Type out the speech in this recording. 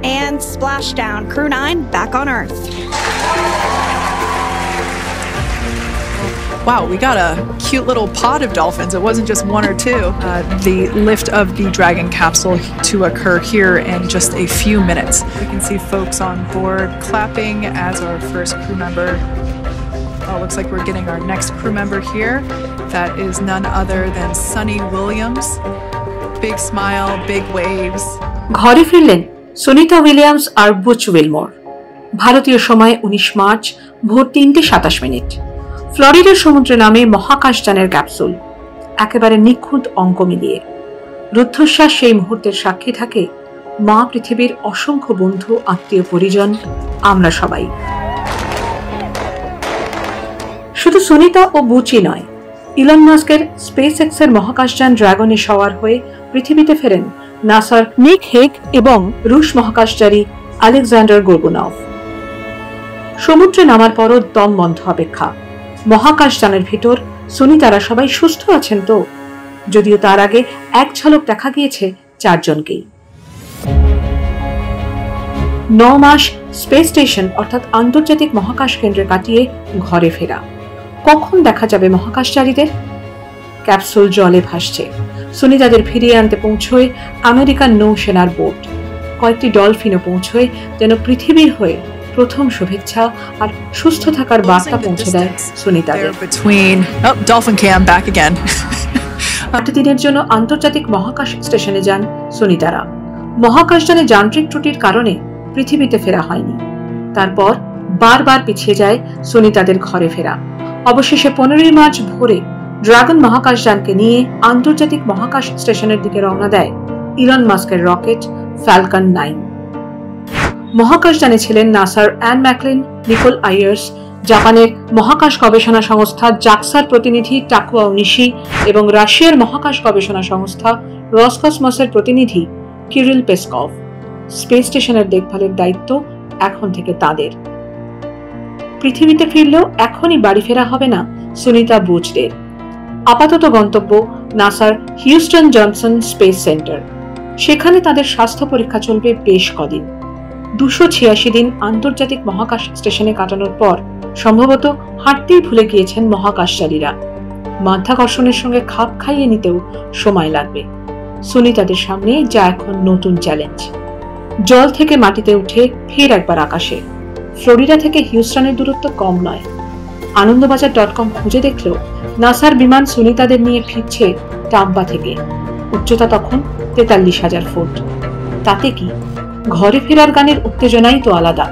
And splashdown. Crew 9 back on Earth. Wow, we got a cute little pod of dolphins. It wasn't just one or two. The lift of the Dragon capsule to occur here in just a few minutes. We can see folks on board clapping as our first crew member. Oh, looks like we're getting our next crew member here. That is none other than Sunny Williams. Big smile, big waves. ঘরে ফিরলেন Sunita Williams আর Butch Wilmore. ভারতীয় সময় 19 March ভোর 3:27। ফ্লোরিডার সমুদ্রে নামে মহাকাশযানের capsule, একেবারে নিখুঁত অঙ্ক মিলিয়ে। রুদ্ধশ্বাস সেই মুহূর্তের সাক্ষী থাকে মা পৃথিবীর অসংখ্য বন্ধু, আত্মীয়, পরিজন, আমরা সবাই। শুধু সুনিতা ও বুচি নয়, ইলন মাস্কের স্পেস এক্সের মহাকাশযান ড্রাগনে সওয়ার হয়ে পৃথিবীতে ফেরেন নাসার নিক হেগ এবং রুশ মহাকাশচারী আলেকজান্ডার গোরবুনভ। সমুদ্রে নামার পরও দম বন্ধ অপেক্ষা। মহাকাশযানের ভিতর সুনিতারা সবাই সুস্থ আছেন তো, যদিও তার আগে এক ঝলক দেখা গিয়েছে 4 জনকেই। 9 মাস স্পেস স্টেশন অর্থাৎ আন্তর্জাতিক মহাকাশ কেন্দ্রে কাটিয়ে ঘরে ফেরা। কখন দেখা যাবে মহাকাশচারীদের? ক্যাপসুল জলে ভাসছে। সুনিতাদের ফিরিয়ে আনতে পৌঁছয় আমেরিকান নৌসেনার বোট। কয়েকটি ডলফিনও পৌঁছয় যেন পৃথিবীর হয়ে প্রথম শুভেচ্ছা আর সুস্থ থাকার বার্তা পৌঁছে দেয় সুনিতাদের। 8 দিনের জন্য আন্তর্জাতিক মহাকাশ স্টেশনে যান সুনিতারা। মহাকাশযানে যান্ত্রিক ত্রুটির কারণে পৃথিবীতে ফেরা হয়নি। তারপর বারবার পিছিয়ে যায় সুনিতাদের ঘরে ফেরা। অবশেষে 15 মার্চ ভোরে ড্রাগন মহাকাশযানকে নিয়ে আন্তর্জাতিক মহাকাশ স্টেশনের দিকে রওনা দেয় ইলন মাস্কের রকেট ফ্যালকন 9। মহাকাশযানে ছিলেন নাসার অ্যান ম্যাকলিন, নিকোল আইয়ার্স, জাপানের মহাকাশ গবেষণা সংস্থা জাক্সার প্রতিনিধি টাকুয়া ওনিশি এবং রাশিয়ার মহাকাশ গবেষণা সংস্থা রসকসমসের প্রতিনিধি কিরিল পেসকভ। স্পেস স্টেশনের দেখভালের দায়িত্ব এখন থেকে তাদের। পৃথিবীতে ফিরলেও এখনই বাড়ি ফেরা হবে না সুনিতা বুচদের। আপাতত গন্তব্য নাসার হিউস্টন জনসন স্পেস সেন্টার। সেখানে তাদের স্বাস্থ্য পরীক্ষা চলবে বেশ কদিন। 286 দিন আন্তর্জাতিক মহাকাশ স্টেশনে কাটানোর পর সম্ভবত হাঁটতেই ভুলে গিয়েছেন মহাকাশচারীরা। মাধ্যাকর্ষণের সঙ্গে খাপ খাইয়ে নিতেও সময় লাগবে। সুনিতাদের সামনে যা এখন নতুন চ্যালেঞ্জ। জল থেকে মাটিতে উঠে ফের একবার আকাশে। ফ্লোরিডা থেকে হিউস্টনের দূরত্ব কম নয়। আনন্দবাজার.com খুঁজে দেখল নাসার বিমান সুনিতাদের নিয়ে ফিরছে টাম্পা থেকে। উচ্চতা তখন 43,000 ফুট। তাতে কি, ঘরে ফেরার গানের উত্তেজনাই তো আলাদা।